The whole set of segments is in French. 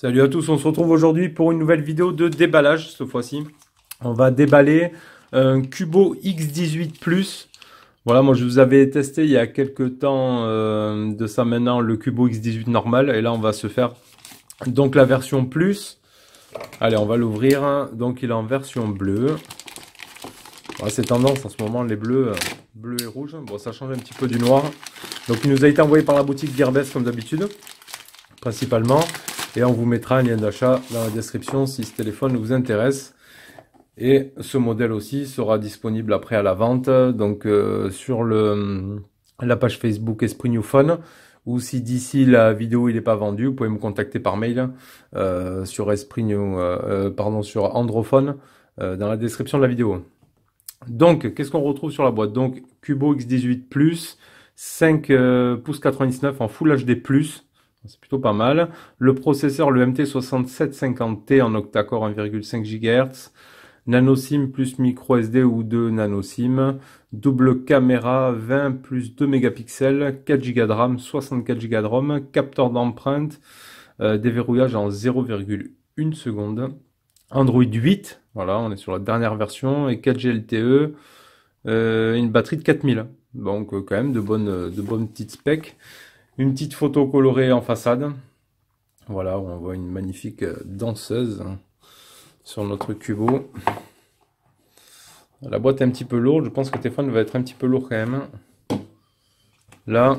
Salut à tous, on se retrouve aujourd'hui pour une nouvelle vidéo de déballage. Cette fois-ci, on va déballer un Cubo X18 Plus. Voilà, moi je vous avais testé il y a quelques temps de ça maintenant le Cubo X18 normal. Et là, on va se faire donc la version Plus. Allez, on va l'ouvrir. Donc il est en version bleue. Voilà, c'est tendance en ce moment, les bleus, bleu et rouge. Bon, ça change un petit peu du noir. Donc il nous a été envoyé par la boutique Gearbest comme d'habitude, principalement. Et on vous mettra un lien d'achat dans la description si ce téléphone vous intéresse. Et ce modèle aussi sera disponible après à la vente, donc sur la page Facebook Esprit New Phone. Ou si d'ici la vidéo il n'est pas vendu, vous pouvez me contacter par mail sur sur Androphone dans la description de la vidéo. Donc, qu'est-ce qu'on retrouve sur la boîte? Donc, Cubo X18 Plus, 5 pouces 99 en Full HD+. C'est plutôt pas mal. Le processeur, le MT6750T en octa-core 1,5 GHz. Nano SIM plus micro SD ou 2 nano SIM. Double caméra 20 plus 2 mégapixels. 4 Go de RAM, 64 Go de ROM. Capteur d'empreinte. Déverrouillage en 0,1 seconde. Android 8. Voilà, on est sur la dernière version. Et 4G LTE. Une batterie de 4000. Donc quand même de bonnes petites specs. Une petite photo colorée en façade. Voilà, où on voit une magnifique danseuse sur notre Cubo. La boîte est un petit peu lourde. Je pense que le téléphone va être un petit peu lourd quand même. Là,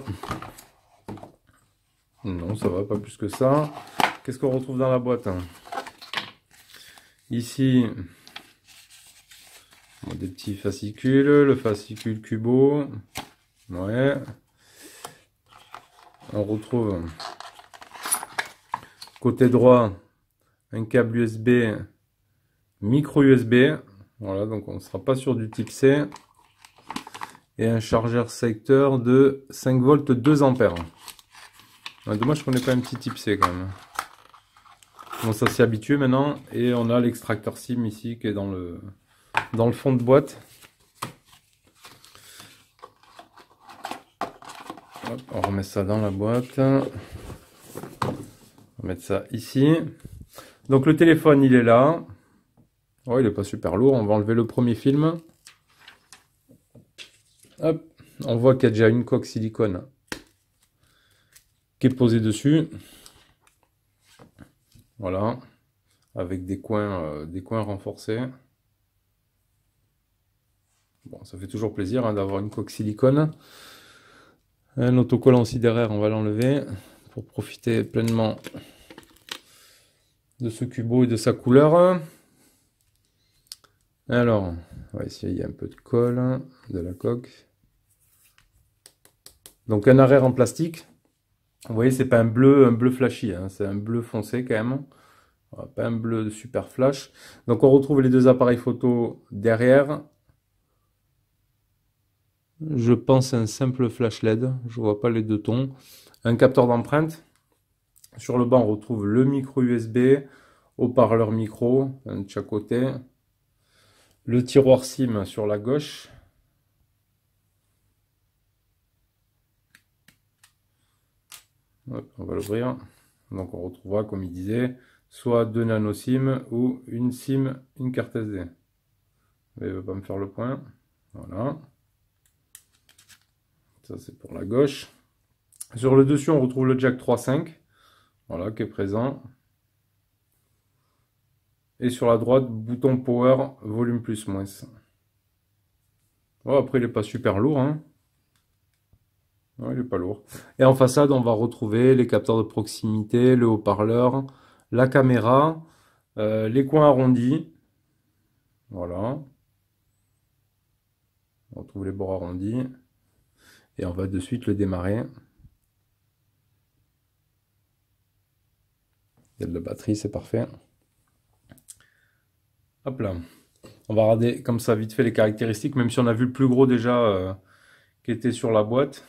non, ça va pas plus que ça. Qu'est-ce qu'on retrouve dans la boîte? Ici, des petits fascicules. Le fascicule Cubo. Ouais. On retrouve côté droit un câble USB, micro USB. Voilà, donc on ne sera pas sur du type C. Et un chargeur secteur de 5 volts 2 ampères. Dommage qu'on n'ait pas un petit type C quand même. Bon, ça s'y habitue maintenant. Et on a l'extracteur SIM ici qui est dans le fond de boîte. Hop, on remet ça dans la boîte. On va mettre ça ici. Donc le téléphone il est là. Oh, il n'est pas super lourd. On va enlever le premier film. Hop. On voit qu'il y a déjà une coque silicone qui est posée dessus. Voilà. Avec des coins renforcés. Bon, ça fait toujours plaisir hein, d'avoir une coque silicone. Un autocollant aussi derrière, on va l'enlever pour profiter pleinement de ce Cubo et de sa couleur. Alors, on va essayer, il y a un peu de colle de la coque. Donc un arrière en plastique. Vous voyez, c'est pas un bleu flashy, hein, c'est un bleu foncé quand même. Pas un bleu super flash. Donc on retrouve les deux appareils photo derrière. Je pense un simple flash LED, je vois pas les deux tons. Un capteur d'empreinte. Sur le bas, on retrouve le micro USB, haut-parleur micro, un de chaque côté. Le tiroir SIM sur la gauche. Hop, on va l'ouvrir. Donc on retrouvera, comme il disait, soit 2 nano SIM ou une SIM, une carte SD. Mais il ne va pas me faire le point. Voilà. Ça c'est pour la gauche. Sur le dessus, on retrouve le jack 3.5. Voilà, qui est présent. Et sur la droite, bouton power, volume plus moins. Bon, après, il n'est pas super lourd. Hein. Non, il n'est pas lourd. Et en façade, on va retrouver les capteurs de proximité, le haut-parleur, la caméra, les coins arrondis. Voilà. On retrouve les bords arrondis. Et on va de suite le démarrer. Il y a de la batterie, c'est parfait. Hop là. On va regarder comme ça vite fait les caractéristiques, même si on a vu le plus gros déjà qui était sur la boîte.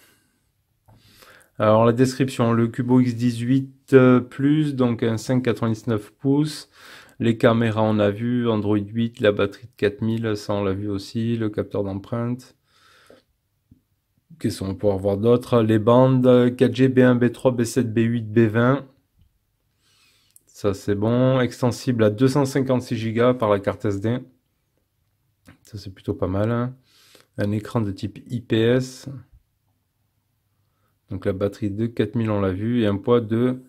Alors la description, le Cubo X18 Plus, donc un 5,99 pouces. Les caméras on a vu, Android 8, la batterie de 4000, ça on l'a vu aussi, le capteur d'empreinte. Qu'est-ce qu'on peut avoir d'autre? Les bandes 4G, B1, B3, B7, B8, B20. Ça c'est bon. Extensible à 256 Go par la carte SD. Ça c'est plutôt pas mal, hein. Un écran de type IPS. Donc la batterie de 4000 on l'a vu. Et un poids de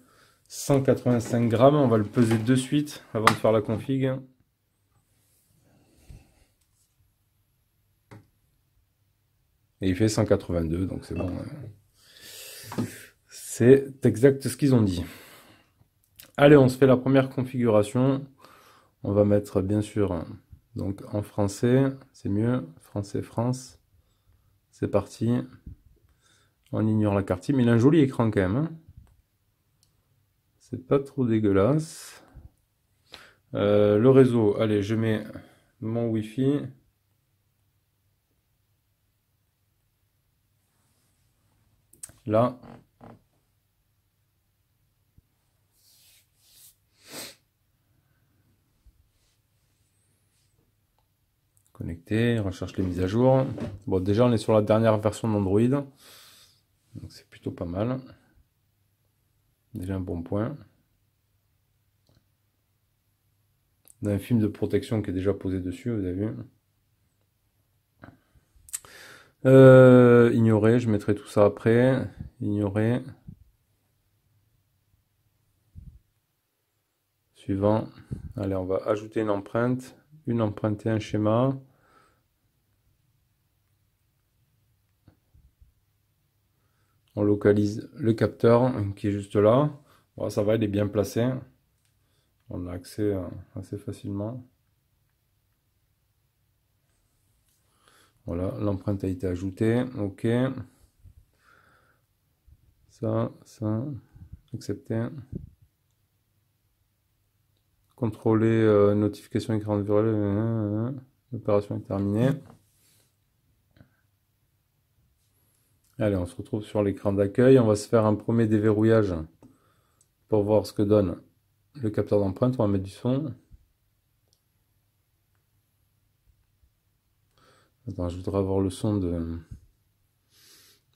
185 grammes. On va le peser de suite avant de faire la config. Et il fait 182, donc c'est bon. C'est exact ce qu'ils ont dit. Allez, on se fait la première configuration. On va mettre bien sûr donc en français, c'est mieux. Français, France. C'est parti. On ignore la carte, mais il a un joli écran quand même, hein. C'est pas trop dégueulasse. Le réseau, allez, je mets mon Wi-Fi. Là. Connecté, recherche les mises à jour. Bon, déjà, on est sur la dernière version d'Android. Donc, c'est plutôt pas mal. Déjà un bon point. On a un film de protection qui est déjà posé dessus, vous avez vu. Ignorer, je mettrai tout ça après. Ignorer. Suivant. Allez, on va ajouter une empreinte et un schéma. On localise le capteur qui est juste là. Bon, ça va, il est bien placé. On a accès assez facilement. Voilà, l'empreinte a été ajoutée. OK. Ça, accepter. Contrôler notification écran virtuel. L'opération est terminée. Allez, on se retrouve sur l'écran d'accueil. On va se faire un premier déverrouillage pour voir ce que donne le capteur d'empreinte. On va mettre du son. Attends, je voudrais avoir le son de...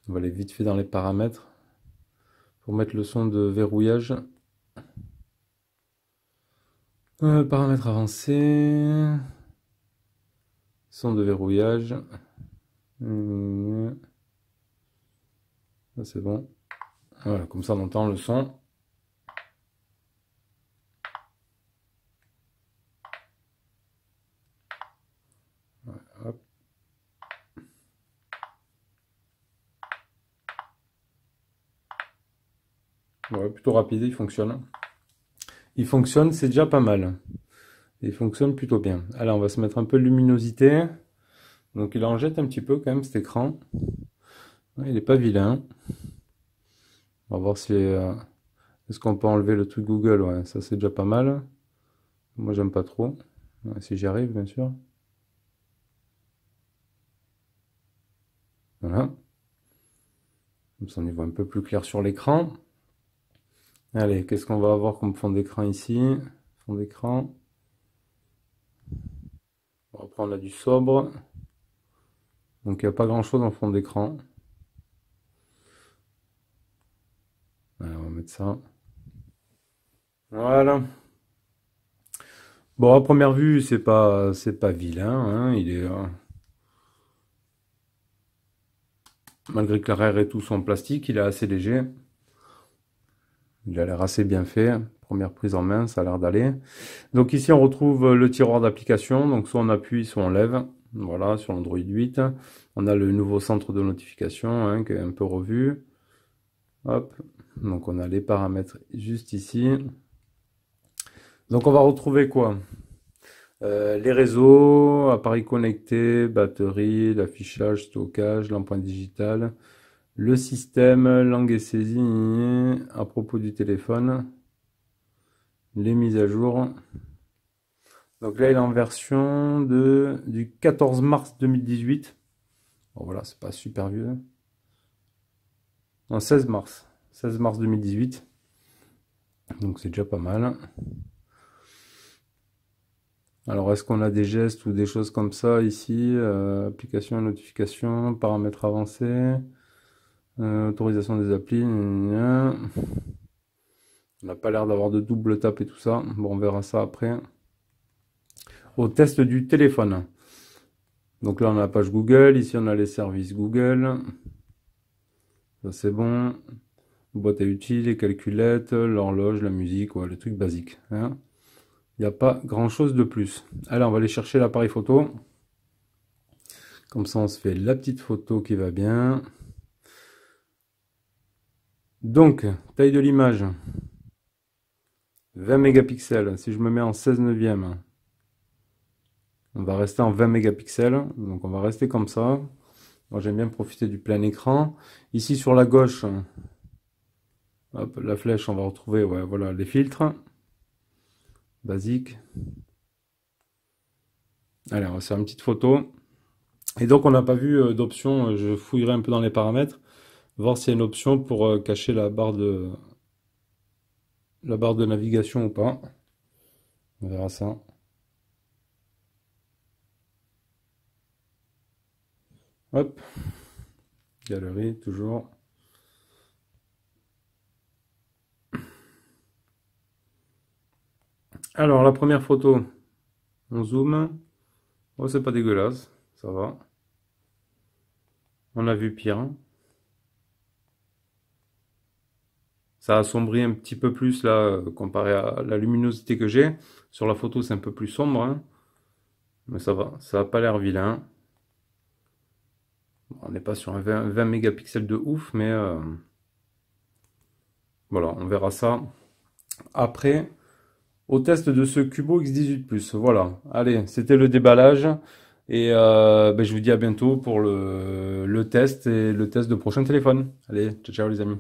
On va aller vite fait dans les paramètres. Pour mettre le son de verrouillage. Paramètres avancés. Son de verrouillage. Ça c'est bon. Voilà, comme ça on entend le son. Voilà, hop. Ouais, plutôt rapide, il fonctionne. Il fonctionne, c'est déjà pas mal. Il fonctionne plutôt bien. Alors on va se mettre un peu de luminosité. Donc il en jette un petit peu quand même cet écran. Ouais, il est pas vilain. On va voir si est-ce qu'on peut enlever le truc Google. Ouais, ça c'est déjà pas mal. Moi j'aime pas trop. Ouais, si j'y arrive bien sûr. Voilà. Comme ça on y voit un peu plus clair sur l'écran. Allez, qu'est-ce qu'on va avoir comme fond d'écran ici? Fond d'écran. Bon, après on a du sobre. Donc il n'y a pas grand chose en fond d'écran. On va mettre ça. Voilà. Bon, à première vue, c'est pas vilain, hein. Il est malgré que l'arrière et tout sont en plastique, il est assez léger. Il a l'air assez bien fait. Première prise en main, ça a l'air d'aller. Donc ici, on retrouve le tiroir d'application. Donc soit on appuie, soit on lève. Voilà, sur Android 8. On a le nouveau centre de notification, hein, qui est un peu revu. Hop. Donc on a les paramètres juste ici. Donc on va retrouver quoi? Les réseaux, appareils connectés, batterie, l'affichage, stockage, l'empreinte digitale, le système, langue et saisie, à propos du téléphone, les mises à jour. Donc là il est en version du 14 mars 2018. Bon voilà, c'est pas super vieux. Non, 16 mars. 16 mars 2018. Donc c'est déjà pas mal. Alors, est-ce qu'on a des gestes ou des choses comme ça ici? Application et notification, paramètres avancés, autorisation des applis. Gna gna. On n'a pas l'air d'avoir de double tape et tout ça. Bon, on verra ça après. Au test du téléphone. Donc là, on a la page Google. Ici, on a les services Google. Ça, c'est bon. Boîte à outils, les calculettes, l'horloge, la musique, ouais, les trucs basiques. Hein. Il n'y a pas grand-chose de plus. Allez, on va aller chercher l'appareil photo. Comme ça, on se fait la petite photo qui va bien. Donc, taille de l'image. 20 mégapixels. Si je me mets en 16 neuvième, on va rester en 20 mégapixels. Donc, on va rester comme ça. Moi, j'aime bien profiter du plein écran. Ici, sur la gauche, hop, la flèche, on va retrouver, ouais, voilà, les filtres. Basique. Allez, on va se faire une petite photo. Et donc, on n'a pas vu d'option. Je fouillerai un peu dans les paramètres. Voir s'il y a une option pour cacher la barre de navigation ou pas. On verra ça. Hop. Galerie, toujours. Alors, la première photo. On zoome. Oh, c'est pas dégueulasse. Ça va. On a vu pire. Ça assombrit un petit peu plus là, comparé à la luminosité que j'ai. Sur la photo, c'est un peu plus sombre. Hein. Mais ça va. Ça n'a pas l'air vilain. On n'est pas sur un 20 mégapixels de ouf, mais voilà, on verra ça après au test de ce Cubo X18+. Voilà, allez, c'était le déballage. Et ben, je vous dis à bientôt pour le test et le test de prochain téléphone. Allez, ciao ciao les amis.